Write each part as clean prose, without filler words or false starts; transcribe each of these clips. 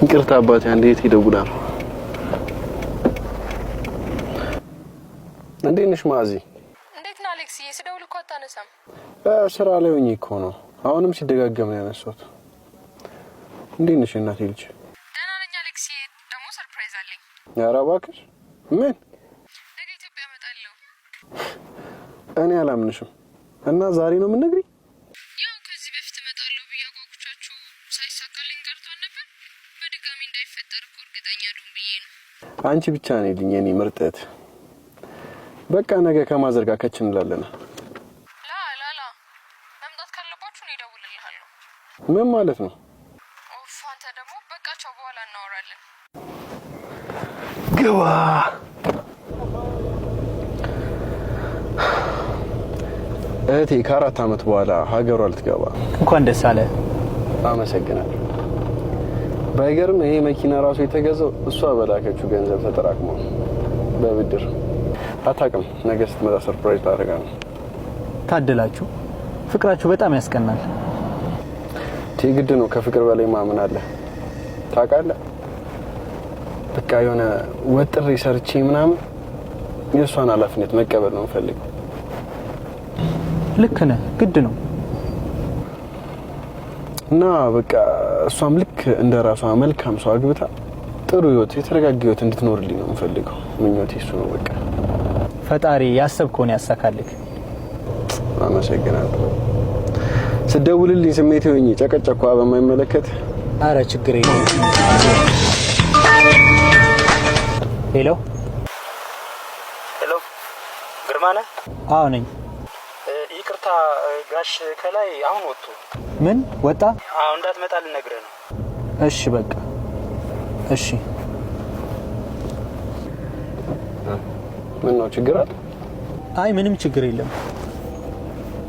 ይቅርታ አባቴ አንዴ ይደውላል። እንዴት ነሽ ማዚ? እንዴት ነህ አሌክስ? ስደውል እኮ አታነሳም። ስራ ላይ ሆኜ እኮ ነው። አሁንም ሲደጋገም ነው ያነሳሁት። እንዴት ነሽ እናቴ ልጅ? ደህና ነኝ አሌክስ። ደግሞ ሰርፕራይዝ አለኝ። ኧረ እባክሽ ምን? ነገ ኢትዮጵያ እመጣለሁ። እኔ አላምንሽም። እና ዛሬ ነው የምትነግሪኝ? ያው ከዚህ በፊት እመጣለሁ ብዬ አጓጉቻችሁ ሳይሳካልኝ ቀርቷል ነበር። በድጋሚ እንዳይፈጠር እኮ እርግጠኛ ልሁን ብዬ ነው። አንቺ ብቻ ነኝ የኔ ምርጥ እህት። በቃ ነገ ከማዘር ጋር ከች እንላለን። ላ መምጣት ካለባችሁ ነው እደውልልሃለሁ። ምን ማለት ነው? ኦፍ አንተ ደግሞ በቃቸው፣ በኋላ እናወራለን። ግባ። እህቴ ከ4 ዓመት በኋላ ሀገሯ ልትገባ። እንኳን ደስ አለ። አመሰግናለሁ። ባይገርም ይሄ መኪና ራሱ የተገዛው እሷ በላከችው ገንዘብ ተጠራቅሞ በብድር። አታውቅም፣ ነገ ስትመጣ ሰርፕራይዝ ታደርጋለህ። ታደላችሁ። ፍቅራችሁ በጣም ያስቀናል። ግድ ነው። ከፍቅር በላይ ማመን አለ። ታውቃለህ፣ በቃ የሆነ ወጥሬ ሰርቼ ምናምን የእሷን ኃላፊነት መቀበል ነው የምፈልገው። ልክ ነህ፣ ግድ ነው። እና በቃ እሷም ልክ እንደ ራሷ መልካም ሰው አግብታ ጥሩ ህይወት፣ የተረጋጋ ህይወት እንድትኖርልኝ ነው የምፈልገው። ምኞቴ እሱ ነው። በቃ ፈጣሪ ያሰብከውን ያሳካልክ። አመሰግናለሁ። ስደውልልኝ ስሜቴ ሆኜ ጨቀጨኳ በማይመለከት። አረ ችግር የለም። ሄሎ ግርማ ነህ? አዎ ነኝ። ይቅርታ ጋሽ ከላይ አሁን ወጡ። ምን ወጣ? አዎ እንዳትመጣ ልነግርህ ነው። እሺ በቃ እሺ። ምን ነው ችግር አለ? አይ ምንም ችግር የለም።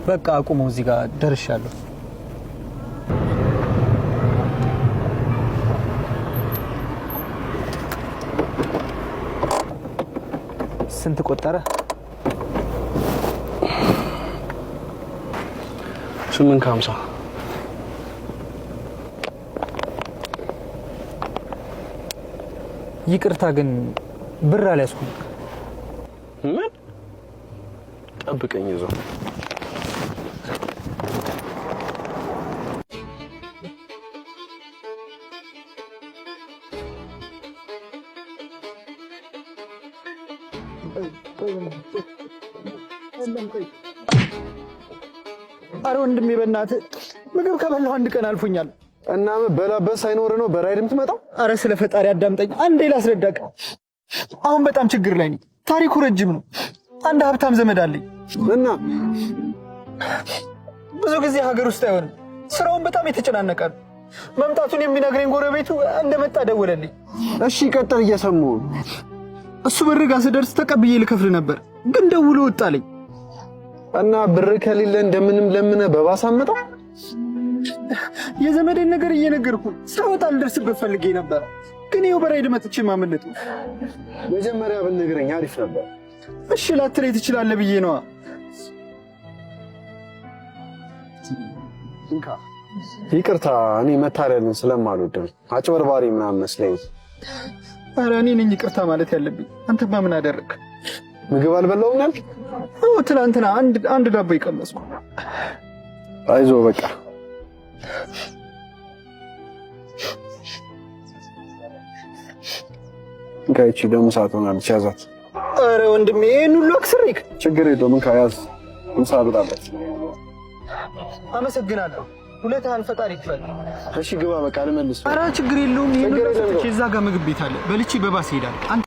በቃ አቁመው፣ እዚህ ጋር ደርሻለሁ። ስንት ቆጠረ? 850። ይቅርታ ግን ብር አልያዝኩም። ምን? ጠብቀኝ ይዘው። አረ ወንድሜ በእናትህ ምግብ ከበላሁ 1 ቀን አልፎኛል። እና በላበስ ሳይኖር ነው በራይድ የምትመጣው? አረ ስለ ፈጣሪ አዳምጠኝ አንዴ ላስረዳክ። አሁን በጣም ችግር ላይ ነኝ። ታሪኩ ረጅም ነው። አንድ ሀብታም ዘመድ አለኝ እና ብዙ ጊዜ ሀገር ውስጥ አይሆንም። ስራውን በጣም የተጨናነቀ ነው። መምጣቱን የሚነግረኝ ጎረቤቱ እንደመጣ ደወለልኝ። እሺ ቀጥል፣ እየሰሙ። እሱ በር ጋር ስደርስ ተቀብዬ ልከፍል ነበር፣ ግን ደውሎ ወጣልኝ። እና ብር ከሌለ እንደምንም ለምነ በባሳ መጣ። የዘመዴን ነገር እየነገርኩ ስራውታ ልደርስበት ፈልጌ ነበር፣ ግን ይኸው በራይድ መጥቼ ማመለጥ። መጀመሪያ ብትነግረኝ አሪፍ ነበር። እሺ ላትለኝ ትችላለህ ብዬ ነዋ። እንካ ይቅርታ፣ እኔ መታለልን ስለማልወድ አጭበርባሪ ምናምን መስለኝ። ኧረ እኔ ነኝ ይቅርታ ማለት ያለብኝ። አንተማ ምን አደረግ? ምግብ አልበላውም ያልክ? አዎ ትናንትና አንድ ዳቦ ይቀመስኩ። አይዞ በቃ ጋይቺ ደግሞ ሰዓት ሆናለች፣ ያዛት። ኧረ ወንድሜ ይሄን ሁሉ አክስሪክ። ችግር የለውም እንካ ያዝ። ምሳ ብላበት። አመሰግናለሁ። ሁለታን ፈጣሪ ይክፈል። እሺ ግባ በቃ ልመልስ። ኧረ ችግር የለውም። ይሄን ሁሉ እዛ ጋር ምግብ ቤት አለ፣ በልቼ በባስ ሄዳለሁ።